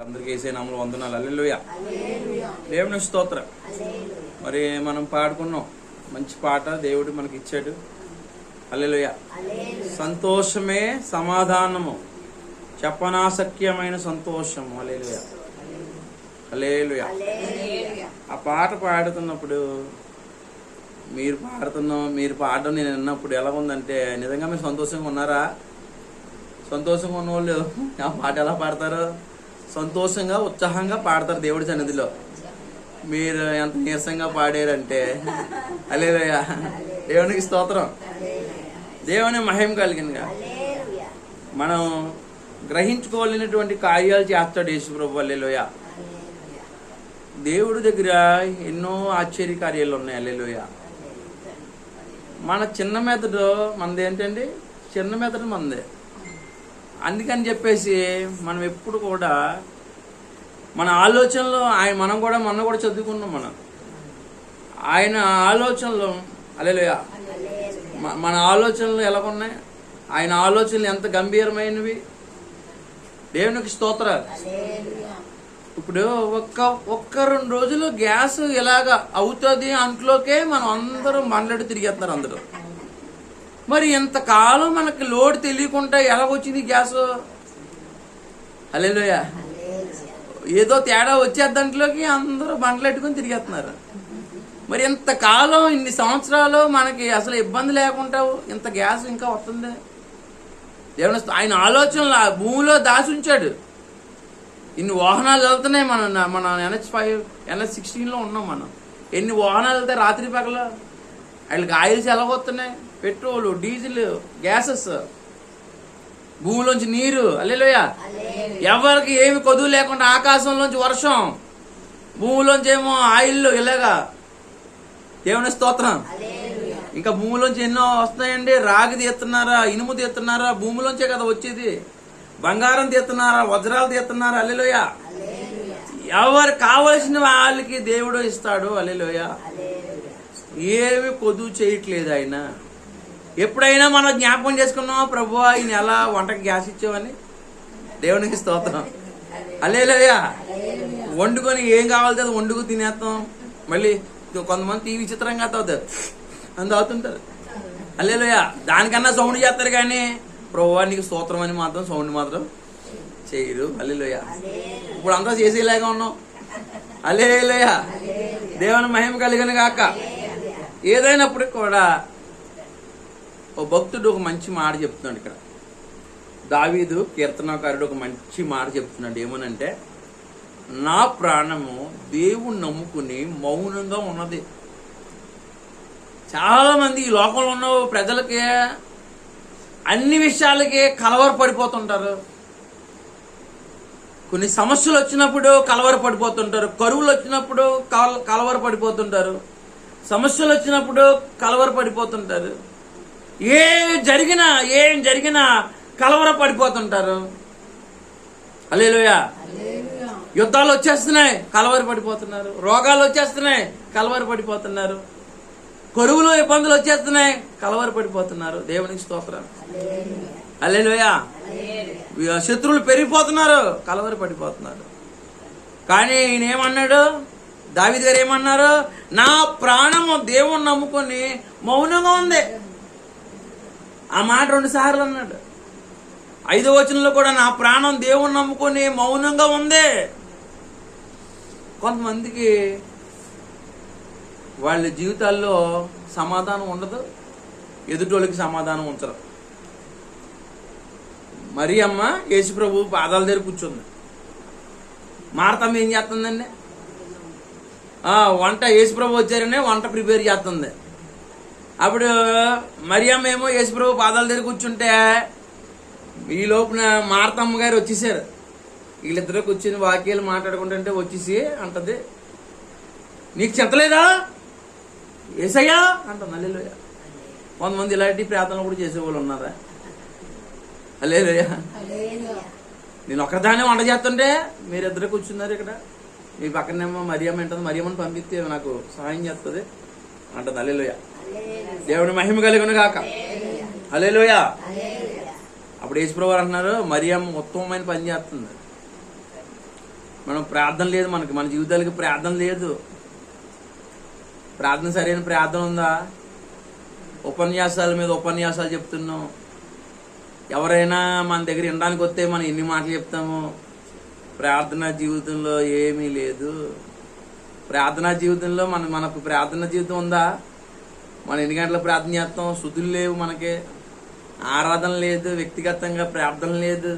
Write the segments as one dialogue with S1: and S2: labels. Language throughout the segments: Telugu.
S1: అందరికీ యేసయ్య నామములో వందనాలు. హల్లెలూయా. దేవుని స్తోత్రం. మరి మనం పాడుకున్నాం మంచి పాట దేవుడు మనకి ఇచ్చాడు. హల్లెలూయా. సంతోషమే సమాధానము, చెప్పనాశక్యమైన సంతోషము. హల్లెలూయా. హల్లెలూయా. ఆ పాట పాడుతున్నప్పుడు మీరు పాడడం నేను విన్నప్పుడు ఎలా ఉందంటే, నిజంగా మీరు సంతోషంగా ఉన్నారా? సంతోషంగా ఉన్న వాళ్ళు ఆ పాట ఎలా పాడతారు? సంతోషంగా ఉత్సాహంగా పాడతారు దేవుడి సన్నిధిలో. మీరు ఎంత నీరసంగా పాడారంటే హల్లెలూయా. దేవునికి స్తోత్రం. దేవుని మహిమ కలిగినగా మనం గ్రహించుకోలేనటువంటి కార్యాలు చేస్తాడు యేసు ప్రభు. హల్లెలూయా. దేవుడి దగ్గర ఎన్నో ఆశ్చర్య కార్యాలు ఉన్నాయి. హల్లెలూయా. మన చిన్న మెదడు మనది ఏంటండి? చిన్న మెదడు మనదే. అందుకని చెప్పేసి మనం ఎప్పుడు కూడా మన ఆలోచనలో మనం కూడా చదువుకున్నాం. ఆయన ఆలోచనలు హల్లెలూయా. మన ఆలోచనలు ఎలాగున్నాయి? ఆయన ఆలోచనలు ఎంత గంభీరమైనవి. దేవునికి స్తోత్రాలు. ఇప్పుడు ఒక్క 2 రోజులు గ్యాస్ ఇలాగ అవుతుంది అంట్లోకే మనం అందరం మండలి తిరిగేస్తున్నారు అందరూ. మరి ఇంతకాలం మనకి లోడ్ తెలియకుండా ఎలాగొచ్చింది గ్యాస్? హల్లెలూయా. ఏదో తేడా వచ్చేదాంట్లోకి అందరూ బండ్లు పెట్టుకుని తిరిగేస్తున్నారు. మరి ఇంతకాలం ఇన్ని సంవత్సరాలు మనకి అసలు ఇబ్బంది లేకుండా ఇంత గ్యాస్ ఇంకా వస్తుంది. దేవుని ఆయన ఆలోచనలు భూమిలో దాచి ఉంచాడు. ఇన్ని వాహనాలు వెళ్తున్నాయి. మన NH5 NH16లో ఉన్నాం మనం. ఎన్ని వాహనాలు వెళ్తాయి రాత్రి పగల. వాళ్ళకి ఆయిల్స్ ఎలా వస్తున్నాయి? పెట్రోల్, డీజిల్, గ్యాసెస్, భూమిలోంచి నీరు. హల్లెలూయా. ఎవరికి ఏమి కొదువు లేకుండా ఆకాశంలోంచి వర్షం, భూమిలోంచి ఏమో ఆయిల్ ఇలాగా. దేవుని స్తోత్రం. ఇంకా భూమిలోంచి ఎన్నో వస్తున్నాయండి. రాగి తీస్తున్నారా, ఇనుము తీస్తున్నారా? భూమిలోంచే కదా వచ్చేది. బంగారం తీస్తున్నారా, వజ్రాలు తీస్తున్నారా? హల్లెలూయా. ఎవరు కావలసిన వాళ్ళకి దేవుడు ఇస్తాడు. హల్లెలూయా. ఏమి కొదువు చేయట్లేదు ఆయన. ఎప్పుడైనా మనం జ్ఞాపకం చేసుకున్నాం, ప్రభువా ఈ నెల వంటకి గ్యాస్ ఇచ్చావని. దేవునికి స్తోత్రం. హల్లెలూయా. వండుకొని ఏం కావాలి అది వండుకు తినేస్తాం. మళ్ళీ కొంతమంది టీవీ చిత్రంగా అవుతుంటారు. హల్లెలూయా. దానికన్నా సౌండ్ చేస్తారు కానీ ప్రభువా నీకు స్తోత్రం అని మాత్రం సౌండ్ మాత్రం చేయరు. హల్లెలూయా. ఇప్పుడు అంతా చేసేలాగా ఉన్నాం. హల్లెలూయా. దేవుని మహిమ కలిగిన గాక. ఏదైనప్పటికి కూడా ఓ భక్తుడు ఒక మంచి మాట చెప్తున్నాడు. ఇక్కడ దావీదు కీర్తనకారుడు ఒక మంచి మాట చెప్తున్నాడు. ఏమనంటే, నా ప్రాణము దేవుణ్ణి నమ్ముకుని మౌనంగా ఉన్నది. చాలా మంది ఈ లోకంలో ఉన్న ప్రజలకి అన్ని విషయాలకి కలవరపడిపోతుంటారు. కొన్ని సమస్యలు వచ్చినప్పుడు కలవరపడిపోతుంటారు. కరువులు వచ్చినప్పుడు కలవరపడిపోతుంటారు. సమస్యలు వచ్చినప్పుడు కలవరపడిపోతుంటారు. ఏం జరిగినా కలవరపడిపోతుంటారు. హల్లెలూయా. యుద్ధాలు వచ్చేస్తున్నాయి, కలవరపడిపోతున్నారు. రోగాలు వచ్చేస్తున్నాయి, కలవరపడిపోతున్నారు. కరువులు ఇబ్బందులు వచ్చేస్తున్నాయి, కలవరపడిపోతున్నారు. దేవునికి స్తోత్రం. హల్లెలూయా. శత్రువులు పెరిగిపోతున్నారు, కలవరపడిపోతున్నారు. కానీ ఈయన ఏమన్నాడు? దావీదు గారు ఏమన్నారు? నా ప్రాణము దేవుణ్ణి నమ్ముకొని మౌనంగా ఉంది. ఆ మాట 2 సార్లు అన్నాడు. 5వ వచనంలో కూడా నా ప్రాణం దేవుణ్ణి నమ్ముకొని మౌనంగా ఉంది. కొంతమందికి వాళ్ళ జీవితాల్లో సమాధానం ఉండదు, ఎదుటోళ్ళకి సమాధానం ఉంచరు. మరియమ్మ యేసు ప్రభు పాదాల దగ్గర కూర్చుంది. మార్తమ్మ ఏం చేస్తుందండి? వంట యేసు ప్రభు వచ్చారనే వంట ప్రిపేర్ చేస్తుంది. అప్పుడు మరియమ్మ ఏమో యేసు ప్రభు పాదాల దగ్గర కూర్చుంటే ఈ లోపున మార్తమ్మ గారు వచ్చేసారు. వీళ్ళిద్దరూ కూర్చుని వాక్యాలు మాట్లాడుకుంటుంటే వచ్చేసి అంటది, నీకు చింతలేదా యేసయ్యా అంటుంది. హల్లెలూయా. కొంతమంది ఇలాంటి ప్రార్థనలు కూడా చేసేవాళ్ళు ఉన్నారా? హల్లెలూయా. నేను ఒక్కదానే వంట చేస్తుంటే మీరిద్దరు కూర్చున్నారు ఇక్కడ. మీ పక్కనేమో మరియమ్మ అంటుంది, మరియమ్మని పంపిస్తే నాకు సహాయం చేస్తుంది అంటుంది. హల్లెలూయా. దేవుని మహిమ కలుగును గాక. హల్లెలూయా. అప్పుడు యేసు ప్రభువు అంటున్నారు, మరియమ్మ ఉత్తమమైన పని చేస్తుంది. మనం ప్రార్థన లేదు, మనకి మన జీవితాలకి ప్రార్థన లేదు. ప్రార్థన సరైన ప్రార్థన ఉందా? ఉపన్యాసాల మీద ఉపన్యాసాలు చెప్తున్నాం. ఎవరైనా మన దగ్గర వినడానికి వస్తే మనం ఎన్ని మాటలు చెప్తాము. ప్రార్థనా జీవితంలో ఏమీ లేదు. ప్రార్థనా జీవితంలో మనకు ప్రార్థనా జీవితం ఉందా? మనం ఎన్ని గంటల ప్రార్థన చేస్తాం? శుద్ధులు లేవు, మనకి ఆరాధన లేదు, వ్యక్తిగతంగా ప్రార్థన లేదు,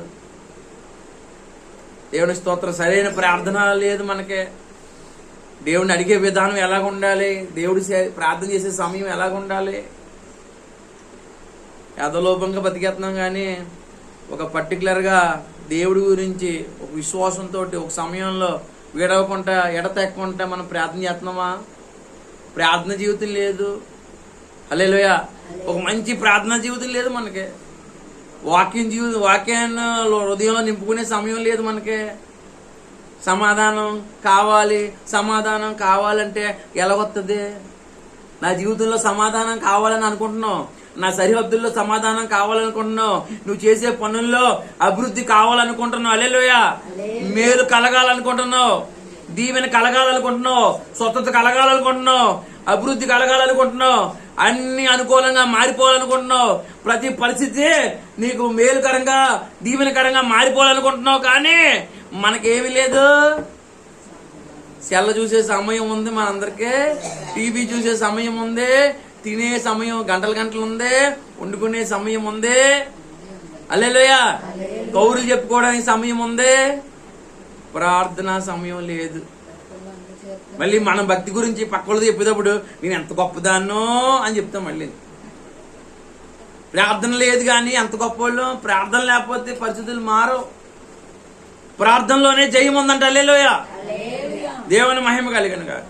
S1: దేవుని స్తోత్రం సరైన ప్రార్థన లేదు మనకి. దేవుడిని అడిగే విధానం ఎలాగ ఉండాలి, దేవుడి ప్రార్థన చేసే సమయం ఎలాగ ఉండాలి. యథలోపంగా బతికేస్తున్నాం కానీ ఒక పర్టికులర్గా దేవుడి గురించి ఒక విశ్వాసంతో ఒక సమయంలో విడవకుండా ఎడతెక్కకుండా మనం ప్రార్థన చేస్తున్నామా? ప్రార్థన జీవితం లేదు. హల్లెలూయా. ఒక మంచి ప్రార్థన జీవితం లేదు మనకి. వాక్యాన్ని హృదయంలో నింపుకునే సమయం లేదు మనకి. సమాధానం కావాలంటే ఎలా వస్తుంది? నా జీవితంలో సమాధానం కావాలని అనుకుంటున్నావు, నా సరిహద్దుల్లో సమాధానం కావాలనుకుంటున్నావు, నువ్వు చేసే పనుల్లో అభివృద్ధి కావాలనుకుంటున్నావు, హల్లెలూయా, మేలు కలగాలనుకుంటున్నావు, దీవెన కలగాలనుకుంటున్నావు, స్వస్థత కలగాలనుకుంటున్నావు, అభివృద్ధి కలగాలనుకుంటున్నావు, అన్ని అనుకూలంగా మారిపోవాలనుకుంటున్నావు, ప్రతి పరిస్థితి నీకు మేలుకరంగా దీవెనకరంగా మారిపోవాలనుకుంటున్నావు. కానీ మనకేమీ లేదు. సెల్ల చూసే సమయం ఉంది మనందరికీ, టీవీ చూసే సమయం ఉంది, తినే సమయం గంటలు ఉంది, వండుకునే సమయం ఉంది, హల్లెలూయా, కౌరులు చెప్పుకోవడానికి సమయం ఉంది, ప్రార్థనా సమయం లేదు. మళ్ళీ మనం భక్తి గురించి పక్కలతో చెప్పేటప్పుడు నేను ఎంత గొప్పదాన్నో అని చెప్తాం. మళ్ళీ ప్రార్థన లేదు కానీ ఎంత గొప్పవాళ్ళు. ప్రార్థన లేకపోతే పరిస్థితులు మారవు. ప్రార్థనలోనే జయం ఉందంట. హల్లెలూయా, దేవుని మహిమ కలిగిన గాక.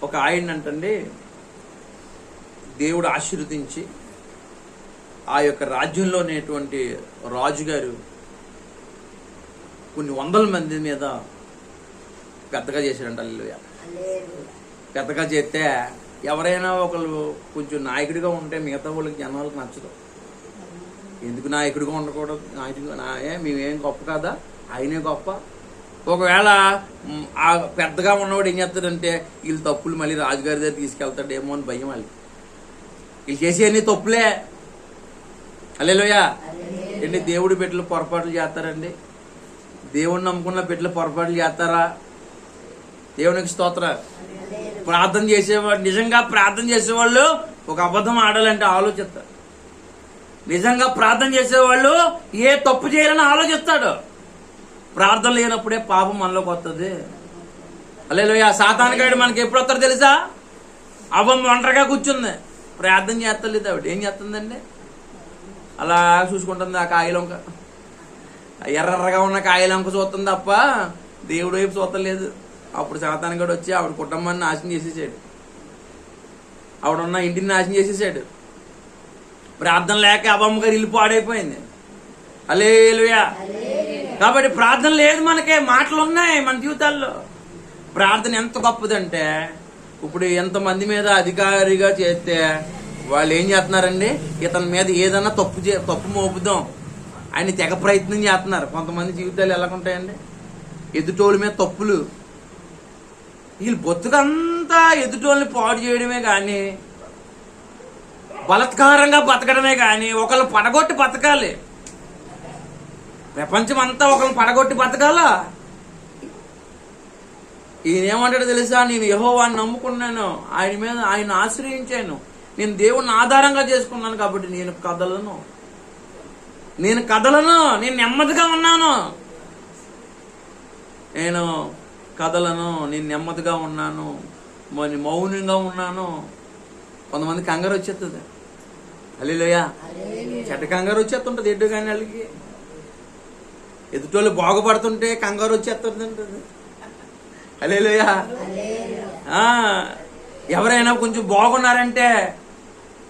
S1: ఒక ఆయన అంటండి, దేవుడు ఆశీర్వదించి ఆ యొక్క రాజ్యంలోనేటువంటి రాజుగారు కొన్ని వందల మంది మీద పెద్దగా చేశారంట. హల్లెలూయా. పెద్దగా చేస్తే ఎవరైనా ఒకళ్ళు కొంచెం నాయకుడిగా ఉంటే మిగతా వాళ్ళకి జనాలకు నచ్చదు. ఎందుకు నాయకుడిగా ఉండకూడదు? మేమేం గొప్ప కదా, ఆయనే గొప్ప. ఒకవేళ ఆ పెద్దగా ఉన్నవాడు ఏం చేస్తాడంటే వీళ్ళు తప్పులు మళ్ళీ రాజుగారి దగ్గర తీసుకెళ్తాడేమో అని భయం. వాళ్ళు చేసేవన్నీ తప్పులే. హల్లెలూయా. ఏంటి దేవుడి బిడ్డలు పొరపాట్లు చేస్తారండి? దేవుడిని నమ్ముకున్న బిడ్డలు పొరపాట్లు చేస్తారా? దేవునికి స్తోత్రం. ప్రార్థన చేసేవాళ్ళు, నిజంగా ప్రార్థన చేసేవాళ్ళు ఒక అబద్ధం ఆడాలంటే ఆలోచిస్తారు. నిజంగా ప్రార్థన చేసేవాళ్ళు ఏ తప్పు చేయాలని ఆలోచిస్తాడు. ప్రార్థన లేనప్పుడే పాపం మనలోకి వస్తుంది. హల్లెలూయా. సాతానుగాడు మనకి ఎప్పుడు వస్తారో తెలుసా? అవ్వం ఒంటరిగా కూర్చుంది, ప్రార్థన చేస్తలేదు. ఆవిడ ఏం చేస్తుందండి? అలా చూసుకుంటుంది ఆ కాయలంక, ఎర్రగా ఉన్న కాయలంక చూస్తుంది తప్ప దేవుడు వైపు చూస్తలేదు. అప్పుడు సాతానుగాడు వచ్చి ఆవిడ కుటుంబాన్ని నాశనం చేసేసాడు, ఆవిడున్న ఇంటిని నాశనం చేసేసాడు. ప్రార్థన లేక అవ్వమ్మ గారు ఇల్లు పాడైపోయింది. హల్లెలూయా. కాబట్టి ప్రార్థన లేదు మనకే, మాటలు ఉన్నాయి మన జీవితాల్లో. ప్రార్థన ఎంత గొప్పదంటే ఇప్పుడు ఎంతమంది మీద అధికారిగా చేస్తే వాళ్ళు ఏం చేస్తున్నారండి? ఇతని మీద ఏదన్నా తప్పు మోపుదాం ఆయన తెగ ప్రయత్నం చేస్తున్నారు. కొంతమంది జీవితాలు ఎలాగుంటాయండి? ఎదుటోళ్ళ మీద తప్పులు, వీళ్ళు బతుకంతా ఎదుటోళ్ళని పాడు చేయడమే కానీ, బలత్కారంగా బతకడమే కానీ, ఒకళ్ళు పడగొట్టి బతకాలి. ప్రపంచం అంతా ఒకళ్ళు పడగొట్టి బతకాలా? ఈయన ఏమంటాడో తెలుసా? నేను యెహోవాని నమ్ముకున్నాను, ఆయన ఆశ్రయించాను, నేను దేవుణ్ణి ఆధారంగా చేసుకున్నాను కాబట్టి నేను కదలను, నేను నెమ్మదిగా ఉన్నాను, నేను నెమ్మదిగా ఉన్నాను, మౌనంగా ఉన్నాను. కొంతమంది కంగారు వచ్చేస్తుంది. హల్లెలూయా. చెడ్డ కంగారు వచ్చేస్తుంటది ఎడ్డు కానీ వాళ్ళకి. ఎదుటోళ్ళు బాగుపడుతుంటే కంగారు వచ్చేస్తుంటుంది. హల్లెలూయా. ఎవరైనా కొంచెం బాగున్నారంటే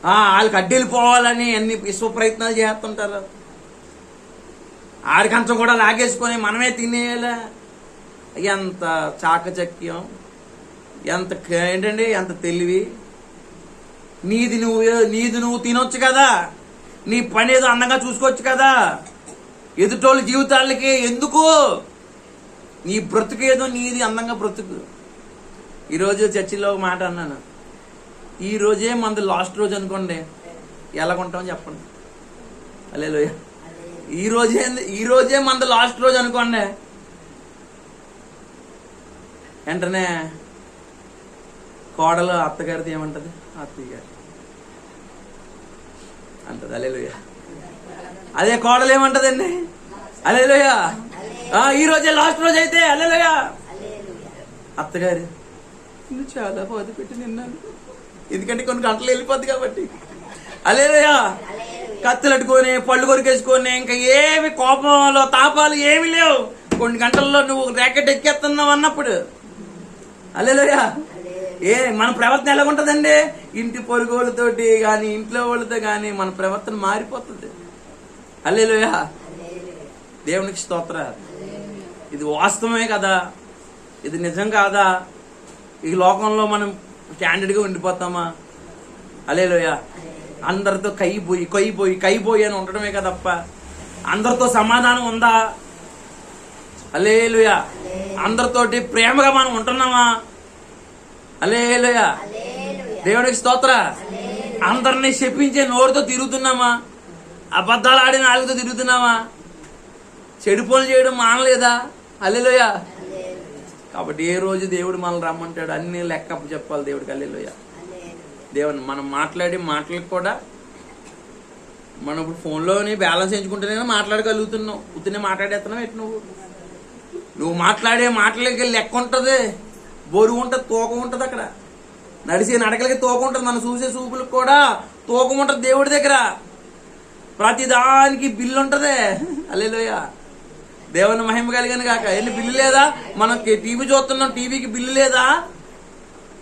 S1: వాళ్ళకి అడ్డీలు పోవాలని అన్ని విశ్వ ప్రయత్నాలు చేస్తుంటారు. ఆడికంచం కూడా లాగేసుకొని మనమే తినేయాలా? ఎంత చాకచక్యం, ఏంటండి, ఎంత తెలివి. నీది నువ్వు తినొచ్చు కదా, నీ పని ఏదో అందంగా చూసుకోవచ్చు కదా. ఎదుటోళ్ళ జీవితాలకి ఎందుకు నీ బ్రతుకేదో నీది అందంగా బ్రతుకు. ఈరోజు చర్చిలో ఒక మాట అన్నాను, ఈ రోజే మనది లాస్ట్ రోజు అనుకోండి, ఎలాగుంటామని చెప్పండి. హల్లెలూయా. ఈ రోజే మనది లాస్ట్ రోజు అనుకోండి, వెంటనే కోడలు అత్తగారితో ఏమంటది, అత్తయ్య గారు అంటది. హల్లెలూయా. అదే కోడలు ఏమంటదండి, హల్లెలూయా, ఈ రోజే లాస్ట్ రోజు అయితే హల్లెలూయా. అత్తగారు నువ్వు చాలా బాధ పెట్టి నిన్నాను, ఎందుకంటే కొన్ని గంటలు వెళ్ళిపోద్ది కాబట్టి. హల్లెలూయా. కత్తులు అట్టుకొని పళ్ళు కొరికేసుకొని ఇంకా ఏమి కోపంలో తాపాలు ఏమి లేవు. కొన్ని గంటల్లో నువ్వు ర్యాకెట్ ఎక్కేస్తున్నావు అన్నప్పుడు హల్లెలూయా. మన ప్రవర్తన ఎలాగుంటదండి, ఇంటి పొరుగు వాళ్ళతోటి కానీ ఇంట్లో వాళ్ళతో కానీ మన ప్రవర్తన మారిపోతుంది. హల్లెలూయా. దేవునికి స్తోత్రాలు. ఇది వాస్తవమే కదా, ఇది నిజం కాదా? ఈ లోకంలో మనం స్టాండర్డ్గా ఉండిపోతామా? హల్లెలూయా. అందరితో కైపోయి అని ఉండడమే కదప్ప, అందరితో సమాధానం ఉందా? హల్లెలూయా. అందరితోటి ప్రేమగా మనం ఉంటున్నామా? హల్లెలూయా. దేవునికి స్తోత్ర. అందరినీ శపించే నోరుతో తిరుగుతున్నామా? అబద్ధాలు ఆడిన నాలుగుతో తిరుగుతున్నామా? చెడు పనులు చేయడం మానలేదా? హల్లెలూయా. కాబట్టి ఏ రోజు దేవుడు మనల్ని రమ్మంటాడు అన్ని లెక్క చెప్పాలి దేవుడికి. హల్లెలూయా. దేవుని మనం మాట్లాడే మాటలకు కూడా మనం ఇప్పుడు ఫోన్లోని బ్యాలెన్స్ ఎంచుకుంటేనే మాట్లాడగలుగుతున్నావు. ఉత్తినే మాట్లాడేస్తున్నావు ఎటు నువ్వు మాట్లాడే మాటలకి లెక్క ఉంటుంది, బరువు ఉంటుంది, తూకం ఉంటుంది. అక్కడ నడిచే నడకలకి తూకం ఉంటుంది, మనం చూసే చూపులకు కూడా తూకం ఉంటుంది దేవుడి దగ్గర. ప్రతి దానికి బిల్లు ఉంటుంది. హల్లెలూయా. దేవుని మహిమ కలిగాను కాక. ఎన్ని బిల్లు లేదా? మనం టీవీ చూస్తున్నాం, టీవీకి బిల్లు లేదా?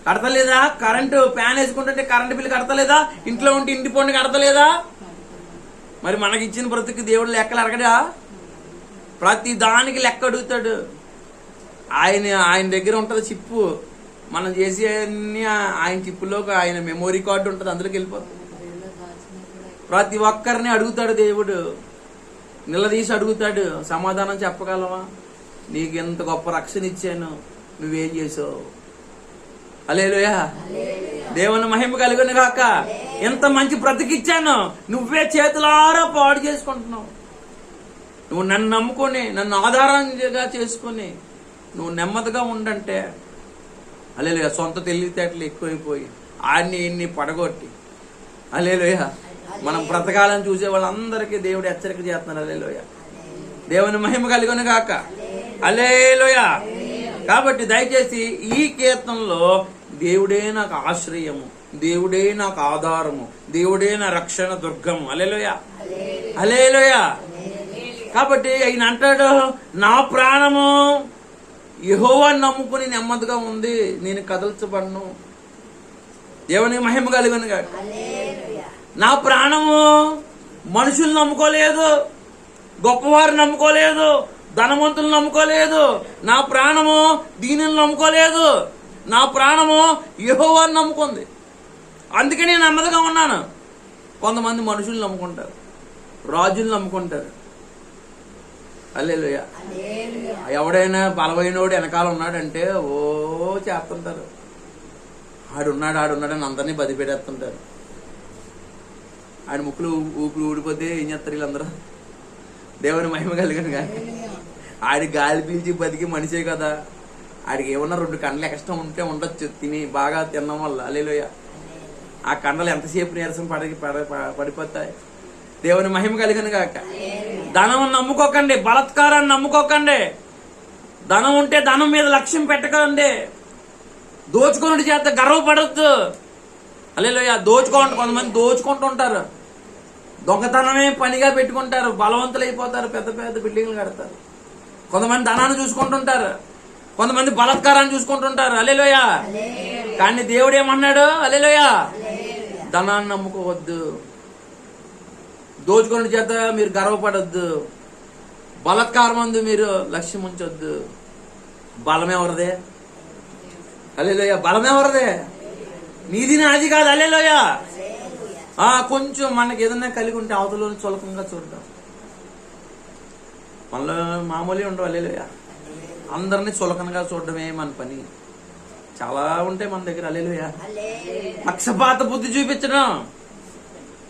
S1: కడతలేదా? కరెంటు ఫ్యాన్ వేసుకుంటుంటే కరెంటు బిల్లు కడతలేదా? ఇంట్లో ఉంటే ఇంటి పన్ను కడతలేదా? మరి మనకి ఇచ్చిన బ్రతుకు దేవుడు లెక్కలు అడగడా? ప్రతి దానికి లెక్క అడుగుతాడు. ఆయన దగ్గర ఉంటుంది చిప్పు, మనం చేసే అన్ని ఆయన చిప్పులోకి ఆయన మెమొరీ కార్డు ఉంటుంది, అందులోకి వెళ్ళిపోతుంది. ప్రతి ఒక్కరిని అడుగుతాడు దేవుడు, నిలదీసి అడుగుతాడు. సమాధానం చెప్పగలవా? నీకు ఎంత గొప్ప రక్షణ ఇచ్చాను, నువ్వేం చేసావు? హల్లెలూయా. దేవుని మహిమ కలుగును గాక. ఎంత మంచి బ్రతికిచ్చాను, నువ్వే చేతులారా పాడు చేసుకుంటున్నావు. నువ్వు నన్ను నమ్ముకొని, నన్ను ఆధారంగా చేసుకొని నువ్వు నెమ్మదిగా ఉండంటే హల్లెలూయా. సొంత తెలివితేటలు ఎక్కువైపోయి ఇన్ని పడగొట్టి హల్లెలూయా మనం బ్రతకాలని చూసే వాళ్ళందరికీ దేవుడు హెచ్చరిక చేస్తున్నారు. హల్లెలూయా. దేవుని మహిమ కలుగును గాక. హల్లెలూయా. కాబట్టి దయచేసి ఈ కీర్తనలో దేవుడే నాకు ఆశ్రయము, దేవుడే నాకు ఆధారము, దేవుడే నా రక్షణ దుర్గము. హల్లెలూయా. హల్లెలూయా. కాబట్టి ఆయన అంటాడు, నా ప్రాణము యెహోవాను నమ్ముకుని నెమ్మదిగా ఉంది, నేను కదల్చబడను. దేవుని మహిమ కలుగును గాక. నా ప్రాణము మనుషులు నమ్ముకోలేదు, గొప్పవారు నమ్ముకోలేదు, ధనవంతులు నమ్ముకోలేదు. నా ప్రాణము దీనిని నమ్ముకోలేదు. నా ప్రాణము యెహోవాను నమ్ముకుంది. అందుకే నేను నెమ్మదిగా ఉన్నాను. కొంతమంది మనుషులు నమ్ముకుంటారు, రాజులు నమ్ముకుంటారు. హల్లెలూయా. ఎవడైనా బలమైనోడు వెనకాల ఉన్నాడంటే ఓ చేస్తుంటారు, ఆడున్నాడని అందరినీ బది పెట్టేస్తుంటారు. ఆడి ముక్కులు ఊపిరి ఊడిపోతే ఏం చేస్తారు వీళ్ళందరూ? దేవుని మహిమ కలిగాను కానీ ఆడి గాలి పీల్చి బతికి మనిషే కదా. ఆడికి ఏమన్నా 2 కండలు ఎక్స్ట్రా ఉంటే ఉండొచ్చు, తిని బాగా తినడం వల్ల. హల్లెలూయా. ఆ కండలు ఎంతసేపు నీరసం పడిపోతాయి. దేవుని మహిమ కలిగను గాక. ధనం నమ్ముకోకండి, బలత్కారాన్ని నమ్ముకోకండి. ధనం ఉంటే ధనం మీద లక్ష్యం పెట్టకండి. దోచుకున్నట్టు చేత గర్వపడద్దు. హల్లెలూయా. కొంతమంది దోచుకుంటూ ఉంటారు, దొంగతనమే పనిగా పెట్టుకుంటారు, బలవంతులు అయిపోతారు, పెద్ద పెద్ద బిల్డింగ్లు కడతారు. కొంతమంది ధనాన్ని చూసుకుంటుంటారు, కొంతమంది బలత్కారాన్ని చూసుకుంటుంటారు. హల్లెలూయా. కానీ దేవుడు ఏమన్నాడు? హల్లెలూయా. ధనాన్ని నమ్ముకోవద్దు, దోచుకున్న చేత మీరు గర్వపడద్దు, బలత్కారం అందు మీరు లక్ష్యం ఉంచొద్దు. బలం ఎవరిదే? హల్లెలూయా. బలం ఎవరిదే? నీది నాది కాదు. హల్లెలూయా. కొంచెం మనకి ఏదన్నా కలిగి ఉంటే అవతల చులకంగా చూడడం, మనలో మామూలు ఉండవు. హల్లెలూయా. అందరినీ చులకనగా చూడడమే మన పని. చాలా ఉంటాయి మన దగ్గర. హల్లెలూయా. పక్షపాత బుద్ధి చూపించడం,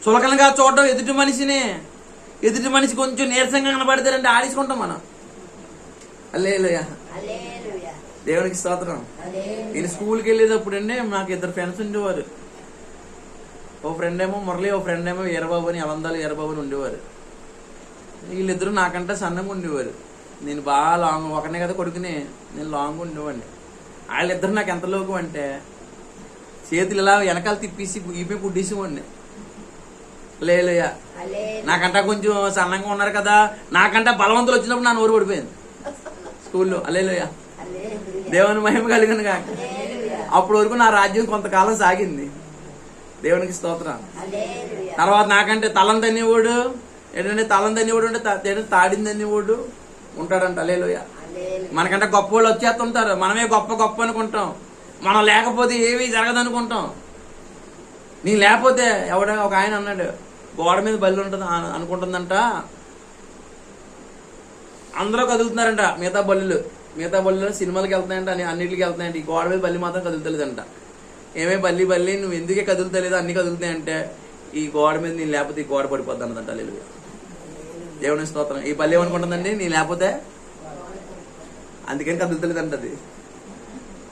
S1: చులకనగా చూడడం ఎదుటి మనిషిని. ఎదుటి మనిషి కొంచెం నీరసంగా కనబడతారంటే ఆడించుకుంటాం మనం. హల్లెలూయా. దేవునికి స్తోత్రం. నేను స్కూల్కి వెళ్ళేటప్పుడు అండి నాకు 2 ఫ్రెండ్స్ ఉండేవారు. ఓ ఫ్రెండ్ ఏమో మురళి, ఓ ఫ్రెండ్ ఏమో వీరబాబు అని, అలందాలు వీరబాబు అని ఉండేవారు. వీళ్ళిద్దరూ నాకంటే సన్నంగా ఉండేవారు. నేను బాగా లాంగ్, ఒకనే కదా కొడుకుని, నేను లాంగ్ ఉండేవాడిని. వాళ్ళిద్దరు నాకు ఎంత లోకం అంటే చేతులు ఇలా వెనకాల తిప్పేసి ఈపే కుట్టేసేవాడిని. హల్లెలూయా. నాకంటా కొంచెం సన్నంగా ఉన్నారు కదా, నాకంటా బలవంతులు వచ్చినప్పుడు నా నోరు పడిపోయింది స్కూల్లో. హల్లెలూయా. దేవుని మహిమ కలిగిన కాక అప్పటి వరకు నా రాజ్యం కొంతకాలం సాగింది. దేవునికి స్తోత్రం. తర్వాత నాకంటే తలం తన్నేవాడు, ఏంటంటే తలం తన్నేవాడు అంటే తాడిని తన్నేవాడు ఉంటాడంట. హల్లెలూయా. మనకంటే గొప్ప వాళ్ళు వచ్చేస్తుంటారు, మనమే గొప్ప గొప్ప అనుకుంటాం. మనం లేకపోతే ఏమీ జరగదు అనుకుంటాం. నీ లేకపోతే ఒక ఆయన అన్నాడు, గోడ మీద బల్లి ఉంటుంది అనుకుంటుందంట, అందరూ కదులుతున్నారంట. మిగతా బల్లులు సినిమాలకు వెళ్తున్నాయంట, అన్నింటికి వెళ్తున్నాయంట. ఈ గోడ మీద బల్లి మాత్రం కదులుతలేదంట. ఏమే బల్లి నువ్వు ఎందుకే కదులుతలేదు, అన్ని కదులుతాయంటే ఈ గోడ మీద నేను లేకపోతే ఈ గోడ పడిపోద్ది అన్నదంట. హల్లెలూయా. దేవుని స్తోత్రం. ఈ బల్లి ఏమనుకుంటుందండి, నీ లేకపోతే అందుకని కదులుతలేదంట. అది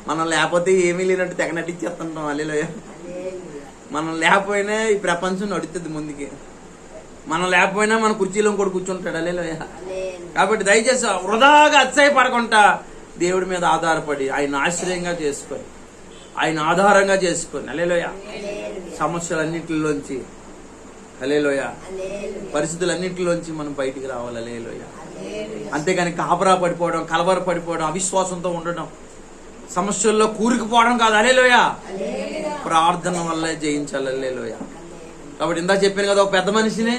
S1: మనం లేకపోతే ఏమీ లేనట్టు తెగ నటించేస్తుంటాం. హల్లెలూయా. మనం లేకపోయినా ఈ ప్రపంచం నడుస్తుంది ముందుకి. మనం లేకపోయినా మన కుర్చీలో కూడా కూర్చుంటాడు. హల్లెలూయా. కాబట్టి దయచేసి వృధాగా అతిశయపడకుండా దేవుడి మీద ఆధారపడి ఆయన ఆశ్రయంగా చేసుకొని, ఆయన ఆధారంగా చేసుకొని, హల్లెలూయా, సమస్యలన్నింటిలోంచి, హల్లెలూయా, పరిస్థితులన్నింటిలోంచి మనం బయటికి రావాలి. హల్లెలూయా. అంతేగాని కాపరా పడిపోవడం, కలవర పడిపోవడం, అవిశ్వాసంతో ఉండడం, సమస్యల్లో కూరుకుపోవడం కాదు. హల్లెలూయా. ప్రార్థన వల్లే జయించాలి. హల్లెలూయా. కాబట్టి ఇందా చెప్పాను కదా, ఒక పెద్ద మనిషిని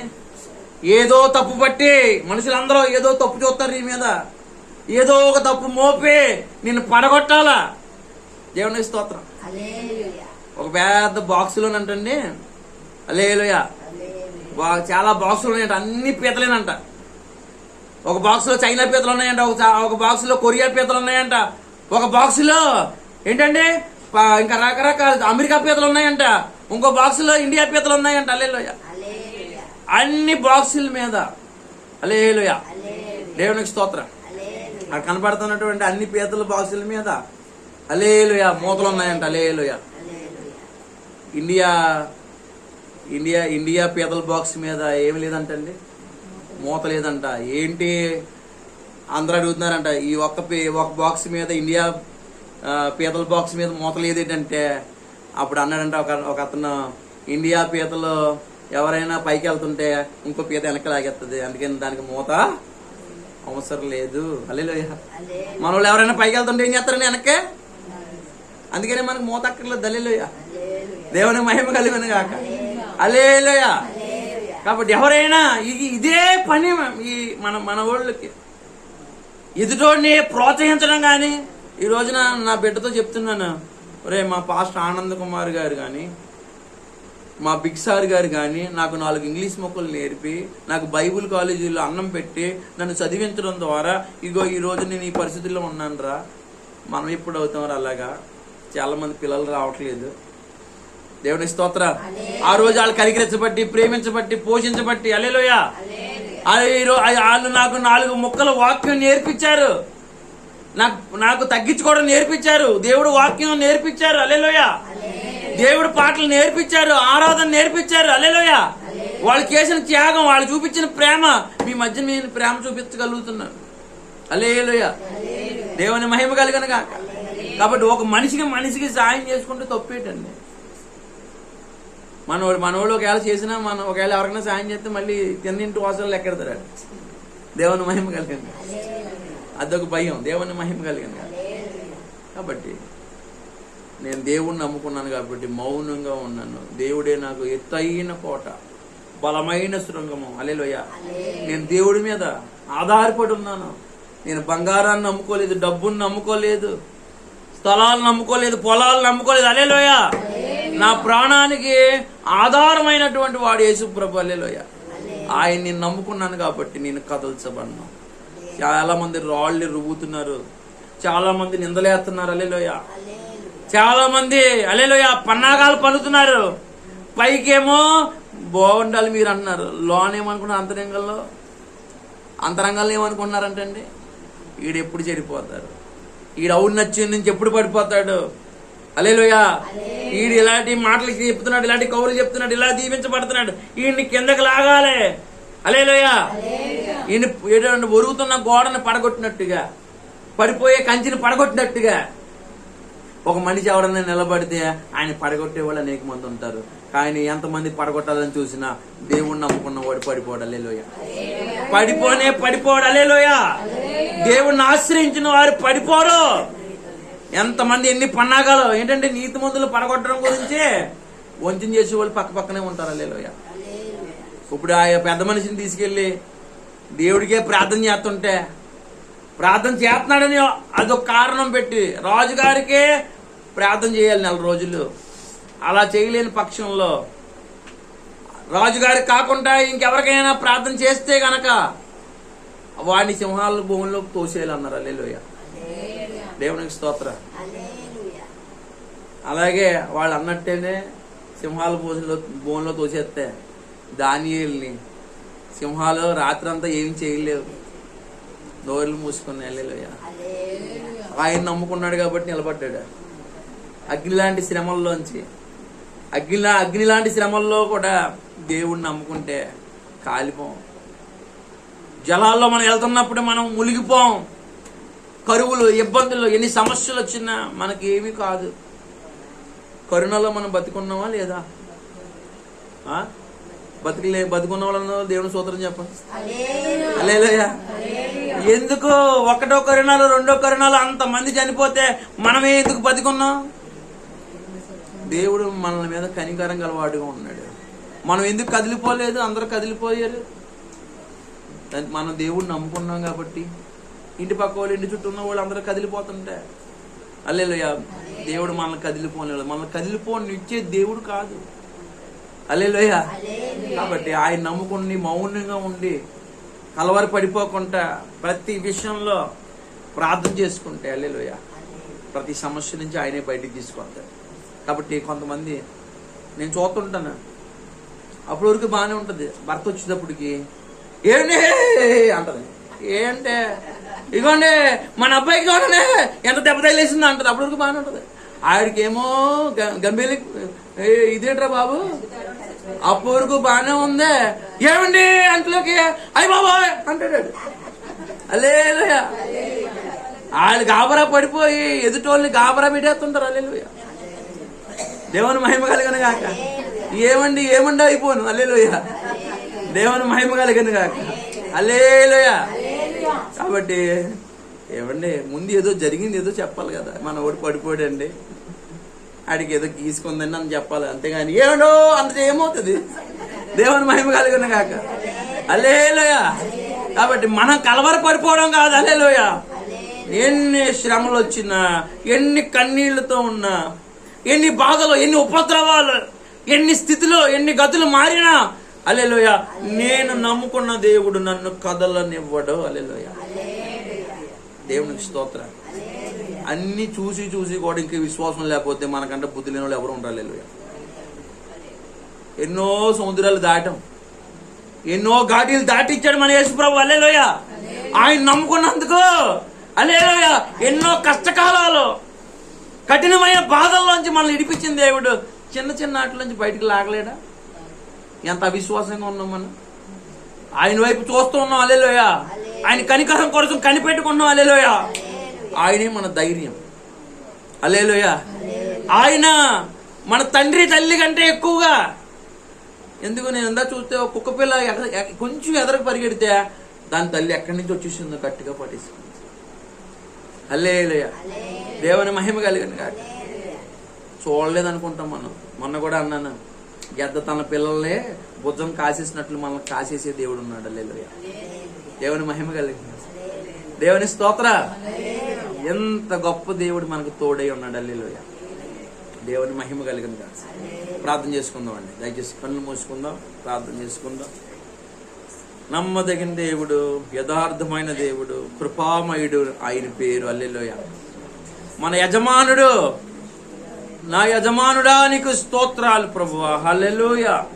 S1: ఏదో తప్పు పట్టి, మనుషులందరూ ఏదో తప్పు చూస్తారు నీ మీద, ఏదో ఒక తప్పు మోపి నిన్ను పడగొట్టాలా. దేవుని స్తోత్రం. ఒక పెద్ద బాక్సులోనంటండి, హల్లెలూయా, చాలా బాక్సులు ఉన్నాయంట, అన్ని పీతలేనంట. ఒక బాక్స్ లో చైనా పీతలు ఉన్నాయంట, ఒక బాక్స్ లో కొరియా పీతలు ఉన్నాయంట, ఒక బాక్స్ లో ఏంటంటే ఇంకా రకరకాల అమెరికా పీతలు ఉన్నాయంట, ఇంకో బాక్స్ లో ఇండియా పీతలు ఉన్నాయంట. హల్లెలూయా. అన్ని బాక్సుల మీద, హల్లెలూయా, దేవునికి స్తోత్రం, అక్కడ కనపడుతున్నటువంటి అన్ని పీతల బాక్సుల మీద, హల్లెలూయా, మూతలు ఉన్నాయంట. హల్లెలూయా. ఇండియా ఇండియా ఇండియా పీతల బాక్స్ మీద ఏమి లేదంటండి, మూత లేదంట. ఏంటి అందరూ అడుగుతున్నారంట, ఈ ఒక బాక్స్ మీద, ఇండియా పీతల బాక్స్ మీద మూత లేదేంటంటే, అప్పుడు అన్నాడంట ఒక అతను, ఇండియా పీతలు ఎవరైనా పైకి వెళ్తుంటే ఇంకో పీత వెనక్కి లాగేస్తుంది, అందుకని దానికి మూత అవసరం లేదు. హల్లెలూయా. మన వాళ్ళు ఎవరైనా పైకి వెళ్తుంటే ఏం చేస్తారండి, వెనక్కే, అందుకనే మనకు మూత అక్కర్లేదు. హల్లెలూయా. దేవుని మహిమ కలిగిన గాక. హల్లెలూయా. కాబట్టి ఎవరైనా ఇదే పని ఈ మన వాళ్ళకి ఎదుటోడిని ప్రోత్సహించడం. కానీ ఈ రోజున నా బిడ్డతో చెప్తున్నాను, ఒరే మా పాస్టర్ ఆనంద్ కుమార్ గారు కానీ, మా బిగ్ సార్ గారు కానీ నాకు 4 ఇంగ్లీష్ మొక్కలు నేర్పి, నాకు బైబుల్ కాలేజీలో అన్నం పెట్టి నన్ను చదివించడం ద్వారా ఇగో ఈ రోజు నేను ఈ పరిస్థితుల్లో ఉన్నాను రా. మనం ఎప్పుడు అవుతాం అలాగా? చాలా మంది పిల్లలు రావట్లేదు. దేవుని స్తోత్రం. ఆ రోజు వాళ్ళు కరిగిరించబట్టి, ప్రేమించబట్టి, పోషించబట్టి, హల్లెలూయా, వాళ్ళు నాకు 4 ముక్కల వాక్యం నేర్పించారు, నాకు తగ్గించుకోవడం నేర్పించారు, దేవుడు వాక్యం నేర్పించారు. హల్లెలూయా. దేవుడు పాటలు నేర్పించారు, ఆరాధన నేర్పించారు. హల్లెలూయా. వాళ్ళు చేసిన త్యాగం, వాళ్ళు చూపించిన ప్రేమ, మీ మధ్య నేను ప్రేమ చూపించగలుగుతున్నాను. హల్లెలూయా. దేవుని మహిమ కలిగిన గాక. కాబట్టి ఒక మనిషికి సాయం చేసుకుంటే తప్పేటండి. మనోళ్ళు ఒకవేళ చేసినా, మనం ఒకవేళ ఎవరికైనా సాయం చేస్తే మళ్ళీ తిన్నింటి వాసనలు ఎక్కడతారు. దేవుని మహిమ కలిగింది, అదొక భయం. దేవుని మహిమ కలిగింది. కాబట్టి నేను దేవుణ్ణి నమ్ముకున్నాను కాబట్టి మౌనంగా ఉన్నాను. దేవుడే నాకు ఎత్తైన కోట, బలమైన శృంగము. హల్లెలూయా. నేను దేవుడి మీద ఆధారపడి ఉన్నాను. నేను బంగారాన్ని నమ్ముకోలేదు, డబ్బుని నమ్ముకోలేదు, స్థలాలు నమ్ముకోలేదు, పొలాలు నమ్ముకోలేదు. హల్లెలూయా. నా ప్రాణానికి ఆధారమైనటువంటి వాడు యేసుప్రభు. హల్లెలూయా. ఆయన్ని నమ్ముకున్నాను కాబట్టి నేను కదల్చబడినా. చాలా మంది రాళ్ళు రువ్వుతున్నారు, చాలా మంది నిందలేస్తున్నారు. హల్లెలూయా. చాలా మంది హల్లెలూయా పన్నాగాలు పన్నుతున్నారు. పైకేమో బాగుండాలి మీరు అంటున్నారు, లోనేమనుకున్నారు, అంతరంగంలో ఏమనుకున్నారంటండి, ఈడు ఎప్పుడు చెడిపోతారు, ఈడు అవును నచ్చింది నుంచి ఎప్పుడు పడిపోతాడు. హల్లెలూయా. ఈడు ఇలాంటి మాటలు చెప్తున్నాడు, ఇలాంటి కౌరులు చెప్తున్నాడు, ఇలా దీవించబడుతున్నాడు, ఈయన్ని కిందకి లాగాలి. హల్లెలూయా. ఈయన ఏంటంటే ఒరుగుతున్న గోడను పడగొట్టినట్టుగా, పడిపోయే కంచిని పడగొట్టినట్టుగా ఒక మనిషి ఎవడన్నా నిలబడితే ఆయన పడగొట్టే వాళ్ళు అనేక మంది ఉంటారు. కానీ ఎంతమంది పడగొట్టాలని చూసినా దేవుణ్ణి నమ్ముకున్న వాడు పడిపోడు. హల్లెలూయా. పడిపోడు. హల్లెలూయా. దేవుణ్ణి ఆశ్రయించిన వారు పడిపోరు. ఎంతమంది ఎన్ని పన్నాగాలు ఏంటంటే నీతి మందులు పడగొట్టడం గురించి వంచన చేసే వాళ్ళు పక్కనే ఉంటారు. హల్లెలూయా. ఇప్పుడు ఆ పెద్ద మనిషిని తీసుకెళ్లి దేవుడికే ప్రార్థన చేస్తుంటే, ప్రార్థన చేస్తున్నాడని అదొక కారణం పెట్టి రాజుగారికే ప్రార్థన చేయాలి 4 రోజులు. అలా చేయలేని పక్షంలో రాజుగారికి కాకుండా ఇంకెవరికైనా ప్రార్థన చేస్తే గనక వాడిని సింహాల భూమిలోకి తోసేయాలి అన్నారు. హల్లెలూయా. దేవునికి స్తోత్రం. అలాగే వాళ్ళు అన్నట్టేనే సింహాల భూమిలో తోసేస్తే దానియేలుని సింహాలు రాత్రంతా ఏం చేయలేవు, నోర్లు మూసుకుని. హల్లెలూయా. ఆయన నమ్ముకున్నాడు కాబట్టి నిలబడ్డాడు. అగ్ని లాంటి శ్రమల్లో కూడా దేవుడిని నమ్ముకుంటే కాలిపోం. జలాల్లో మనం వెళ్తున్నప్పుడు మనం మునిగిపోం. కరువులు, ఇబ్బందులు, ఎన్ని సమస్యలు వచ్చినా మనకి ఏమీ కాదు. కరుణలో మనం బతికున్నామా లేదా? బతుకున్న వాళ్ళలో దేవుని స్తోత్రం చెప్పండి. హల్లెలూయా. ఎందుకు ఒకటో కరుణాలు, రెండో కరుణాలు అంతమంది చనిపోతే మనమే ఎందుకు బతికున్నాం? దేవుడు మన మీద కనికరం గలవాడుగా ఉన్నాడు. మనం ఎందుకు కదిలిపోలేదు? అందరూ కదిలిపోయారు. మనం దేవుడిని నమ్ముకున్నాం కాబట్టి ఇంటి పక్క వాళ్ళు, ఇంటి చుట్టూ ఉన్న వాళ్ళు అందరూ కదిలిపోతుంటే హల్లెలూయా. దేవుడు మనల్ని కదిలిపోలేదు. మనల్ని కదిలిపోనిచ్చే దేవుడు కాదు. హల్లెలూయా. కాబట్టి ఆయన నమ్ముకుని మౌనంగా ఉండి కలవరి పడిపోకుండా ప్రతి విషయంలో ప్రార్థన చేసుకుంటే హల్లెలూయా ప్రతి సమస్య నుంచి ఆయనే బయటికి తీసుకొస్తాడు. కాబట్టి కొంతమంది నేను చూస్తుంటాను, అప్పటి వరకు బాగానే ఉంటుంది, భర్త వచ్చేటప్పటికి ఏంటి అంటది. ఏంటే ఇగోండి మన అబ్బాయికి కూడా ఎంత దెబ్బ తగిలేసింది అంటది. అప్పటి వరకు బాగానే ఉంటుంది. ఆవిడకేమో గంభీర ఇదేంట్రా బాబు, అప్పటి వరకు బాగానే ఉంది, ఏమండి అంట్లోకి అయ్యి బాబోయ్ అంటాడు. హల్లెలూయా. వాళ్ళు గాబరా పడిపోయి ఎదుటోళ్ళని గాబరా పెట్టేస్తుంటారు. హల్లెలూయా. దేవుని మహిమ కలిగిన గాక. ఏమండి అయిపోను. హల్లెలూయా. దేవుని మహిమ కలిగిన గాక. హల్లెలూయా. కాబట్టి ఏమండి ముందు ఏదో జరిగింది ఏదో చెప్పాలి కదా. మన ఓడి పడిపోయాడండి, ఆడికి ఏదో గీసుకుందండి అని చెప్పాలి, అంతేగాని ఏమో అంత ఏమవుతుంది. దేవుని మహిమ కలిగిన గాక. హల్లెలూయా. కాబట్టి మనం కలవర పడిపోవడం కాదు. హల్లెలూయా. ఎన్ని శ్రమలు వచ్చినా, ఎన్ని కన్నీళ్లతో ఉన్నా, ఎన్ని బాధలు, ఎన్ని ఉపద్రవాలు, ఎన్ని స్థితిలో, ఎన్ని గతులు మారినా హల్లెలూయా నేను నమ్ముకున్న దేవుడు నన్ను కదలనివ్వడు. హల్లెలూయా. దేవునికి స్తోత్రం. అన్ని చూసి కూడా ఇంక విశ్వాసం లేకపోతే మనకంటే బుద్ధి లేని వాళ్ళు ఎవరు ఉంటారు. హల్లెలూయా. ఎన్నో సముద్రాలు దాటం, ఎన్నో ఘాటీలు దాటిచ్చాడు మన యేసుప్రభు. హల్లెలూయా. ఆయన నమ్ముకున్నందుకు హల్లెలూయా ఎన్నో కష్టకాలాలు, కఠినమైన బాధల్లోంచి మనల్ని ఇడిపించిన దేవుడు చిన్న వాటి నుంచి బయటికి లాగలేడా? ఎంత అవిశ్వాసంగా ఉన్నాం మనం. ఆయన వైపు చూస్తూ ఉన్నాం. హల్లెలూయా. ఆయన కనికరం కోసం కనిపెట్టుకున్నాం. హల్లెలూయా. ఆయనే మన ధైర్యం. హల్లెలూయా. ఆయన మన తండ్రి తల్లి కంటే ఎక్కువగా. ఎందుకు నేను ఎందా చూస్తే ఒక కుక్క పిల్ల కొంచెం ఎదరకు పరిగెడితే దాని తల్లి ఎక్కడి నుంచి వచ్చేసిందో గట్టిగా పట్టేసింది. హల్లెలూయా. దేవుని మహిమ కలిగిన కాదు. చూడలేదు అనుకుంటాం మనం. మొన్న కూడా అన్నాను, గెద్ద తన పిల్లల్ని భుజం కాసేసినట్లు మనల్ని కాసేసే దేవుడు ఉన్నాడు. హల్లెలూయా. దేవుని మహిమ కలిగిన దేవుని స్తోత్ర. ఎంత గొప్ప దేవుడు మనకు తోడై ఉన్నాడు. హల్లెలూయా. దేవుని మహిమ కలిగిన కాదు. ప్రార్థన చేసుకుందాం అండి. దయచేసి కళ్ళు మూసుకుందాం, ప్రార్థన చేసుకుందాం. నమ్మదగిన దేవుడు, యథార్థమైన దేవుడు, కృపామయుడు ఆయన పేరు. హల్లెలూయా. మన యజమానుడు, నా యజమానుడా నీకు స్తోత్రాలు ప్రభువా. హల్లెలూయా.